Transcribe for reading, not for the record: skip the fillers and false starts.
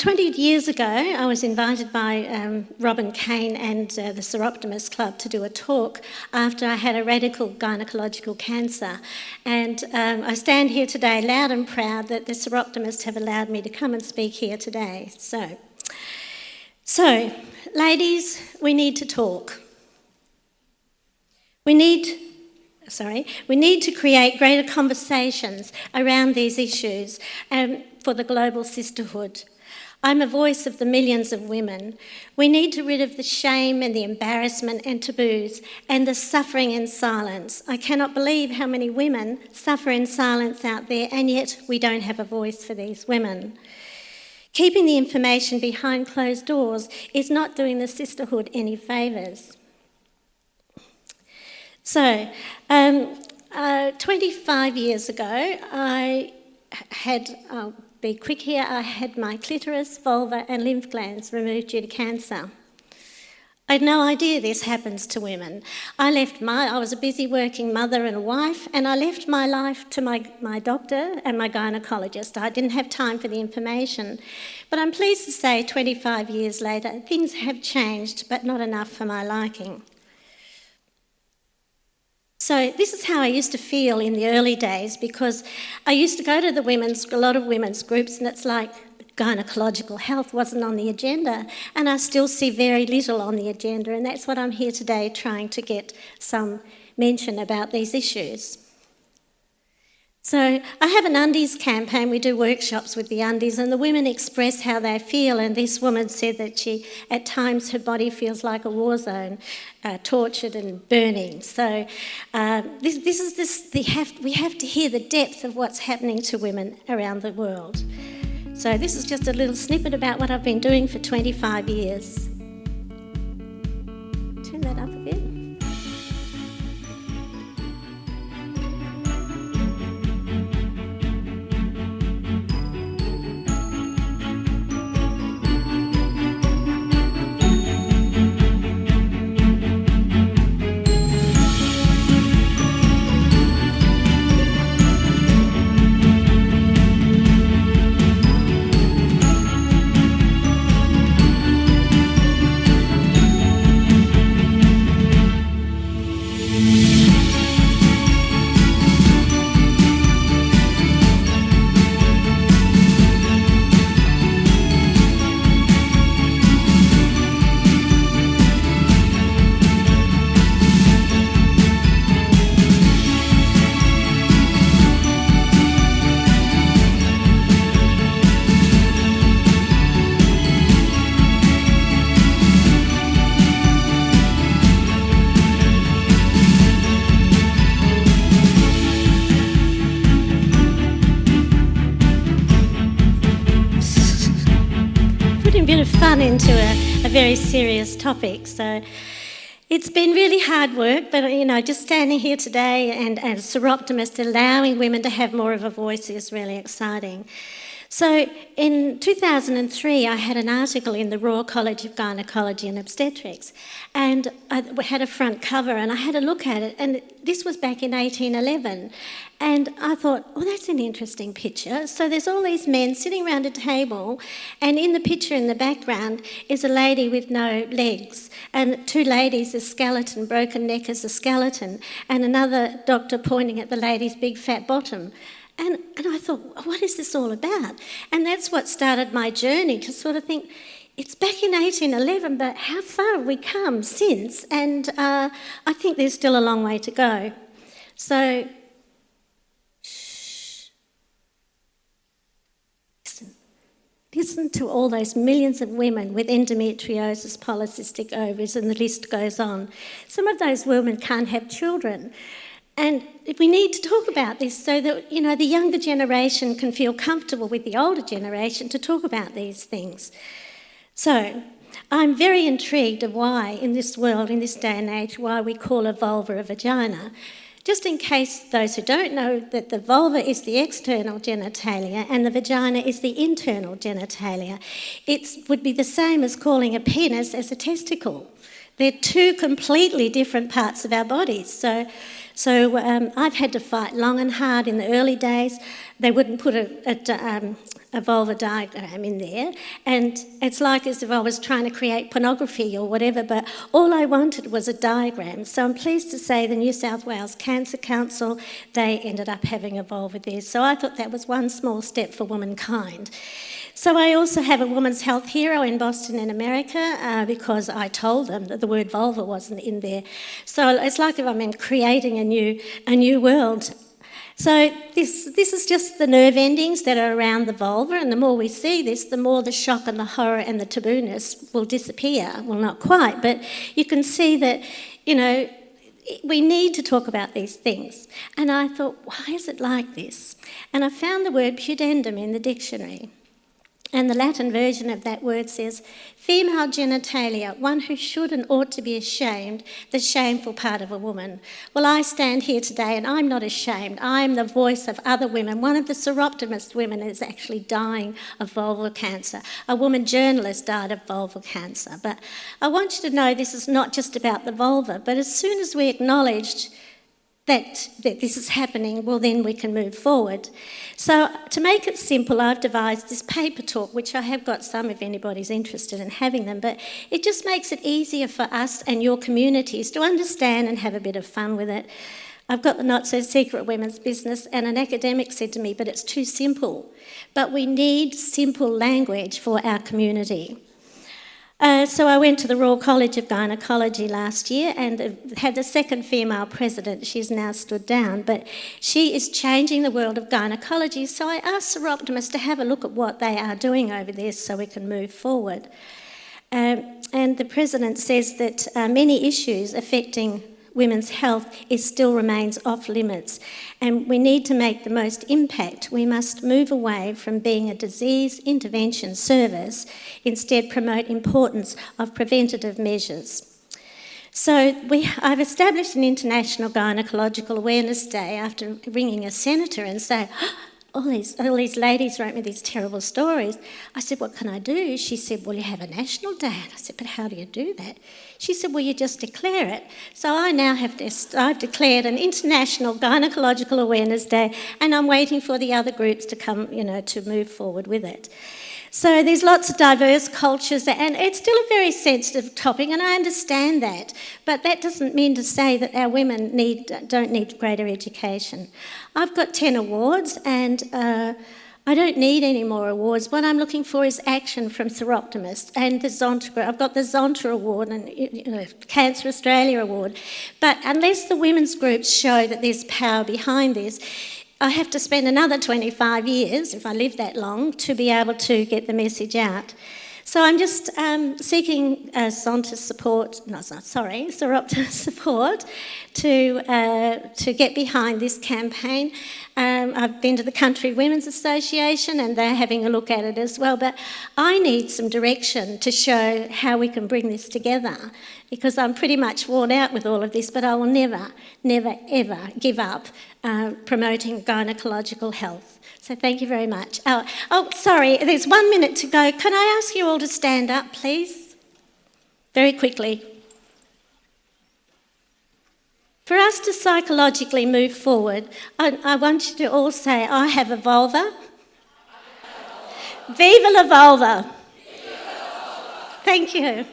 20 years ago, I was invited by Robin Kane and the Soroptimist Club to do a talk after I had a radical gynaecological cancer. And I stand here today loud and proud that the Soroptimists have allowed me to come and speak here today. So, ladies, we need to talk. We need to create greater conversations around these issues for the global sisterhood. I'm a voice of the millions of women. We need to rid of the shame and the embarrassment and taboos and the suffering in silence. I cannot believe how many women suffer in silence out there, and yet we don't have a voice for these women. Keeping the information behind closed doors is not doing the sisterhood any favours. So, 25 years ago, I'll be quick here, I had my clitoris, vulva and lymph glands removed due to cancer. I had no idea this happens to women. I was a busy working mother and a wife, and I left my life to my doctor and my gynaecologist. I didn't have time for the information. But I'm pleased to say 25 years later, things have changed, but not enough for my liking. So this is how I used to feel in the early days, because I used to go to a lot of women's groups, and it's like gynaecological health wasn't on the agenda, and I still see very little on the agenda, and that's what I'm here today trying to get some mention about these issues. So I have an undies campaign. We do workshops with the undies, and the women express how they feel, and this woman said that at times her body feels like a war zone, tortured and burning. So we have to hear the depth of what's happening to women around the world. So this is just a little snippet about what I've been doing for 25 years. Turn that up a bit. Fun into a very serious topic. So it's been really hard work, but just standing here today and as Soroptimist, allowing women to have more of a voice is really exciting. So in 2003, I had an article in the Royal College of Gynaecology and Obstetrics, and I had a front cover, and I had a look at it, and this was back in 1811. And I thought, oh, that's an interesting picture. So there's all these men sitting around a table, and in the picture in the background is a lady with no legs, and two ladies, a skeleton, broken neck as a skeleton, and another doctor pointing at the lady's big fat bottom. And I thought, what is this all about? And that's what started my journey, to sort of think, it's back in 1811, but how far have we come since? And I think there's still a long way to go. So, listen to all those millions of women with endometriosis, polycystic ovaries, and the list goes on. Some of those women can't have children. And we need to talk about this so that, the younger generation can feel comfortable with the older generation to talk about these things. So I'm very intrigued of why in this world, in this day and age, why we call a vulva a vagina. Just in case those who don't know, that the vulva is the external genitalia and the vagina is the internal genitalia. It would be the same as calling a penis as a testicle. They're two completely different parts of our bodies. So I've had to fight long and hard in the early days. They wouldn't put a vulva diagram in there, and it's like as if I was trying to create pornography or whatever, but all I wanted was a diagram. So I'm pleased to say the New South Wales Cancer Council, they ended up having a vulva there. So I thought that was one small step for womankind. So I also have a women's health hero in Boston in America because I told them that the word vulva wasn't in there. So it's like if I'm creating a new world. So this is just the nerve endings that are around the vulva, and the more we see this, the more the shock and the horror and the taboo-ness will disappear. Well, not quite, but you can see that, we need to talk about these things. And I thought, why is it like this? And I found the word pudendum in the dictionary. And the Latin version of that word says, female genitalia, one who should and ought to be ashamed, the shameful part of a woman. Well, I stand here today and I'm not ashamed. I'm the voice of other women. One of the Soroptimist women is actually dying of vulval cancer. A woman journalist died of vulval cancer. But I want you to know this is not just about the vulva, but as soon as we acknowledged that this is happening, well, then we can move forward. So to make it simple, I've devised this paper talk, which I have got some if anybody's interested in having them, but it just makes it easier for us and your communities to understand and have a bit of fun with it. I've got the not-so-secret women's business, and an academic said to me, but it's too simple. But we need simple language for our community. So I went to the Royal College of Gynaecology last year and had the second female president. She's now stood down, but she is changing the world of gynaecology. So I asked Soroptimist to have a look at what they are doing over there so we can move forward. And the president says that many issues affecting women's health still remains off limits, and we need to make the most impact. We must move away from being a disease intervention service, instead promote importance of preventative measures. So I've established an International Gynaecological Awareness Day after ringing a senator and saying, all these ladies wrote me these terrible stories. I said, what can I do? She said, well, you have a national day. And I said, but how do you do that? She said, well, you just declare it. So I now I've declared an International Gynaecological Awareness Day, and I'm waiting for the other groups to come, to move forward with it. So there's lots of diverse cultures, and it's still a very sensitive topic, and I understand that. But that doesn't mean to say that our women don't need greater education. I've got 10 awards, and I don't need any more awards. What I'm looking for is action from Soroptimist and the Zonta. I've got the Zonta Award and Cancer Australia Award. But unless the women's groups show that there's power behind this, I have to spend another 25 years, if I live that long, to be able to get the message out. So I'm just seeking Soroptimist support to get behind this campaign. I've been to the Country Women's Association and they're having a look at it as well, but I need some direction to show how we can bring this together, because I'm pretty much worn out with all of this, but I will never, never, ever give up promoting gynaecological health. So thank you very much. Oh, sorry, there's 1 minute to go. Can I ask you all to stand up, please? Very quickly. For us to psychologically move forward, I want you to all say, I have a vulva. Viva la vulva. Thank you.